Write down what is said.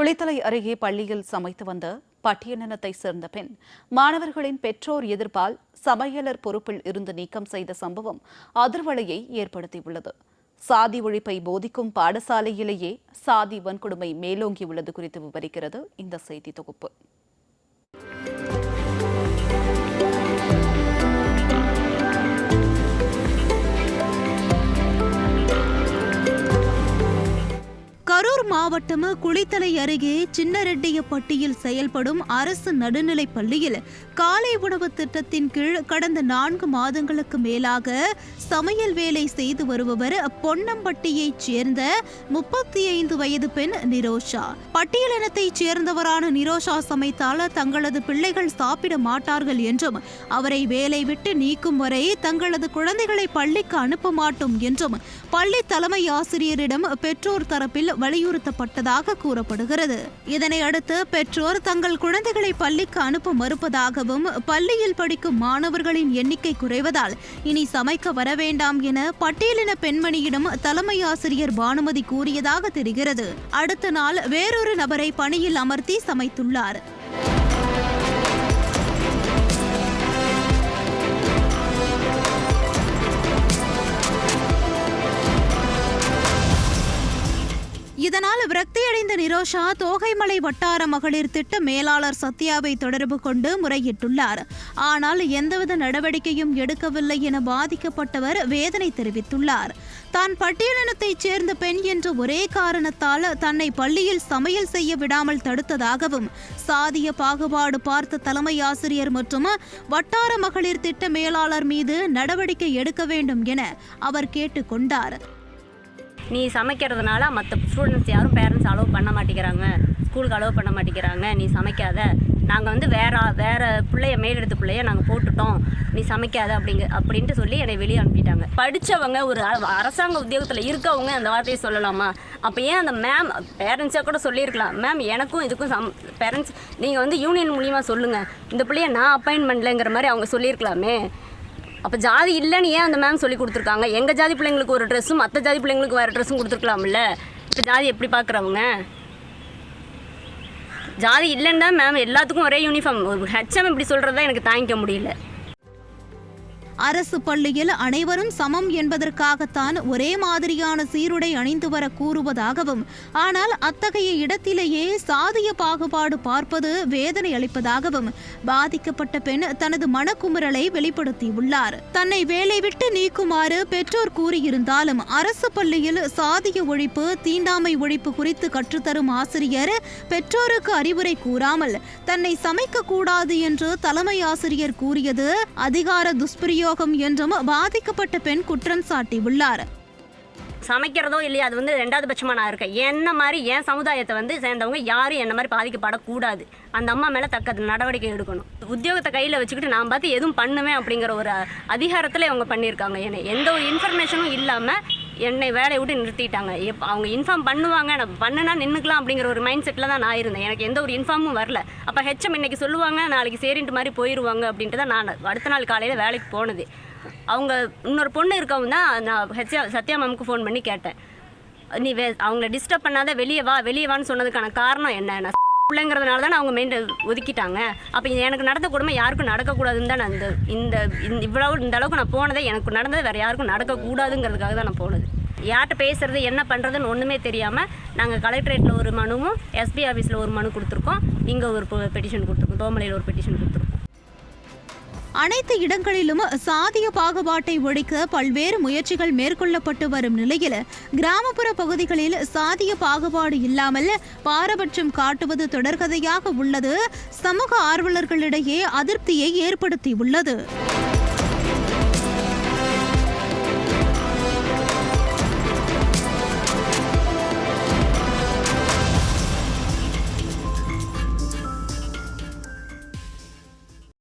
குளித்தலை அருகே பள்ளியில் சமைத்து வந்த பட்டியலினத்தை சேர்ந்த பெண் மாணவர்களின் பெற்றோர் எதிர்ப்பால் சமையலர் பொறுப்பில் இருந்து நீக்கம் செய்த சம்பவம் அதிர்வலையை ஏற்படுத்தியுள்ளது. சாதி ஒழிப்பை போதிக்கும் பாடசாலையிலேயே சாதி வன்கொடுமை மேலோங்கியுள்ளது குறித்து விவரிக்கிறது இந்த செய்தி தொகுப்பு. கரூர் மாவட்டம் குளித்தலை அருகே சின்னரெட்டியப்பட்டியில் செயல்படும் அரசு நடுநிலைப் பள்ளியில் காலை உணவு திட்டத்தின் கீழ் கடந்த 4 மாதங்களுக்கு மேலாக சமையல் வேலை செய்து வருபவர் பொன்னம்பட்டியைச் சேர்ந்த 35 வயது பெண் நிரோஷா. பட்டியலினத்தைச் சேர்ந்தவரான நிரோஷா சமைத்தால் தங்களது பிள்ளைகள் சாப்பிட மாட்டார்கள் என்றும் அவரை வேலை விட்டு நீக்கும் வரை தங்களது குழந்தைகளை பள்ளிக்கு அனுப்ப மாட்டோம் என்றும் பள்ளி தலைமை ஆசிரியரிடம் பெற்றோர் தரப்பில் வலியுறுத்தப்பட்டதாக கூறப்படுகிறது. இதனை அடுத்து பெற்றோர் தங்கள் குழந்தைகளை பள்ளிக்கு அனுப்ப மறுப்பதாகவும் பள்ளியில் படிக்கும் மாணவர்களின் எண்ணிக்கை குறைவதால் இனி சமைக்க வர வேண்டாம் என பட்டியலின பெண்மணியிடம் தலைமை ஆசிரியர் பானுமதி கூறியதாக தெரிகிறது. அடுத்த நாள் வேறொரு நபரை பணியில் அமர்த்தி சமைத்துள்ளார். இதனால் விரக்தியடைந்த நிரோஷா தோகைமலை வட்டார மகளிர் திட்ட மேலாளர் சத்யாவை தொடர்பு கொண்டு முறையிட்டுள்ளார். ஆனால் எந்தவித நடவடிக்கையும் எடுக்கவில்லை என பாதிக்கப்பட்டவர் வேதனை தெரிவித்துள்ளார். தான் பட்டியலினத்தைச் சேர்ந்த பெண் என்ற ஒரே காரணத்தால் தன்னை பள்ளியில் சமையல் செய்ய விடாமல் தடுத்ததாகவும் சாதிய பாகுபாடு பார்த்த தலைமை ஆசிரியர் மற்றும் வட்டார மகளிர் திட்ட மேலாளர் மீது நடவடிக்கை எடுக்க வேண்டும் என அவர் கேட்டுக்கொண்டார். நீ சமைக்கிறதுனால மற்ற ஸ்டூடெண்ட்ஸ் யாரும் பேரண்ட்ஸ் அலோவ் பண்ண மாட்டேங்கிறாங்க, ஸ்கூலுக்கு அலோவ் பண்ண மாட்டேங்கிறாங்க, நீ சமைக்காத, நாங்கள் வேற பிள்ளைய மேலெடுத்து பிள்ளைய நாங்கள் போட்டுட்டோம், நீ சமைக்காத அப்படின்ட்டு சொல்லி என்னை வெளியே அனுப்பிட்டாங்க. படித்தவங்க ஒரு அரசாங்க உத்தியோகத்தில் இருக்கவங்க அந்த வார்த்தையை சொல்லலாமா? அப்போ ஏன் அந்த மேம் பேரண்ட்ஸாக கூட சொல்லியிருக்கலாம், மேம் எனக்கும் இதுக்கும் பேரண்ட்ஸ் நீங்கள் யூனியன் மூலியமாக சொல்லுங்கள், இந்த பிள்ளைய நான் அப்பாயின்ட் பண்ணலைங்கிற மாதிரி அவங்க சொல்லியிருக்கலாமே. அப்போ ஜாதி இல்லைன்னு ஏன் அந்த மேம் சொல்லி கொடுத்துருக்காங்க? எங்கள் ஜாதி பிள்ளைங்களுக்கு ஒரு ட்ரெஸ்ஸும் மற்ற ஜாதி பிள்ளைங்களுக்கு வேறு ட்ரெஸ்ஸும் கொடுத்துருக்கலாம்ல. இப்போ ஜாதி எப்படி பார்க்குறவங்க? ஜாதி இல்லைன்னு தான் மேம் எல்லாத்துக்கும் ஒரே யூனிஃபார்ம். ஒரு ஹெச்எம் இப்படி சொல்கிறதா எனக்கு தாங்கிக்க முடியல. அரசு பள்ளியில் அனைவரும் சமம் என்பதற்காகத்தான் ஒரே மாதிரியான சீருடை அணிந்து வர கூறுவதாகவும் ஆனால் அத்தகைய இடத்திலேயே சாதிய பாகுபாடு பார்ப்பது வேதனை அளிப்பதாகவும் பாதிக்கப்பட்ட பெண் தனது மனக்குமுறலை வெளிப்படுத்தியுள்ளார். தன்னை வேலை விட்டு நீக்குமாறு பெற்றோர் கூறியிருந்தாலும் அரசு பள்ளியில் சாதிய ஒழிப்பு, தீண்டாமை ஒழிப்பு குறித்து கற்றுத்தரும் ஆசிரியர் பெற்றோருக்கு அறிவுரை கூறாமல் தன்னை சமைக்க கூடாது என்று தலைமை ஆசிரியர் கூறியது அதிகார துஷ்பிரயோகம் என்றும் பாதிக்கப்பட்ட பெண் குற்றம் சாட்டியுள்ளார். சமைக்கிறதோ இல்லையா அது ரெண்டாவது பட்சமாக நான் இருக்கேன். என்ன மாதிரி என் சமுதாயத்தை சேர்ந்தவங்க யாரும் என்ன மாதிரி பாதிக்கப்படக்கூடாது. அந்த அம்மா மேலே தக்க நடவடிக்கை எடுக்கணும். உத்தியோகத்தை கையில் வச்சுக்கிட்டு நான் பார்த்து எதுவும் பண்ணுவேன் அப்படிங்கிற ஒரு அதிகாரத்தில் அவங்க பண்ணியிருக்காங்க. என்னை எந்த ஒரு இன்ஃபர்மேஷனும் இல்லாமல் என்னை வேலையை விட்டு நிறுத்திட்டாங்க. அவங்க இன்ஃபார்ம் பண்ணுவாங்க, நான் பண்ணுனா நின்றுக்கலாம் அப்படிங்கிற ஒரு மைண்ட் செட்டில் தான் நான் இருந்தேன். எனக்கு எந்த ஒரு இன்ஃபார்மும் வரல. அப்போ ஹெச்எம் இன்னைக்கு சொல்லுவாங்க, நாளைக்கு சரின்ட்டு மாதிரி போயிடுவாங்க அப்படின்ட்டு தான் நான் அடுத்த நாள் காலையில் வேலைக்கு போனது. அவங்க இன்னொரு பொண்ணு இருக்கவங்க தான் நான் சத்யா மேமுக்கு ஃபோன் பண்ணி கேட்டேன், நீ அவங்கள டிஸ்டர்ப் பண்ணாத வெளியே வான்னு சொன்னதுக்கான காரணம் என்ன? பிள்ளைங்கிறதுனால தான் அவங்க மெயின் ஒதுக்கிட்டாங்க. அப்போ எனக்கு நடந்த கொடுமை யாருக்கும் நடக்கக்கூடாதுன்னு தான் நான் இந்த அளவுக்கு நான் போனதே, எனக்கு நடந்தது வேறு யாருக்கும் நடக்கக்கூடாதுங்கிறதுக்காக தான் நான் போனது. யார்கிட்ட பேசுறது என்ன பண்ணுறதுன்னு ஒன்றுமே தெரியாமல் நாங்கள் கலெக்டரேட்டில் ஒரு மனுவும் எஸ்பி ஆஃபீஸில் ஒரு மனு கொடுத்துருக்கோம், இங்கே ஒரு பெட்டிஷன் கொடுத்துருக்கோம், தோமலையில் ஒரு பெட்டிஷன் கொடுத்துருக்கோம். அனைத்து இடங்களிலும் சாதிய பாகுபாட்டை ஒழிக்க பல்வேறு முயற்சிகள் மேற்கொள்ளப்பட்டு வரும் நிலையில் கிராமப்புற பகுதிகளில் சாதிய பாகுபாடு இல்லாமல் பாரபட்சம் காட்டுவது தொடர்கதையாக உள்ளது சமூக ஆர்வலர்களிடையே அதிருப்தியை ஏற்படுத்தியுள்ளது.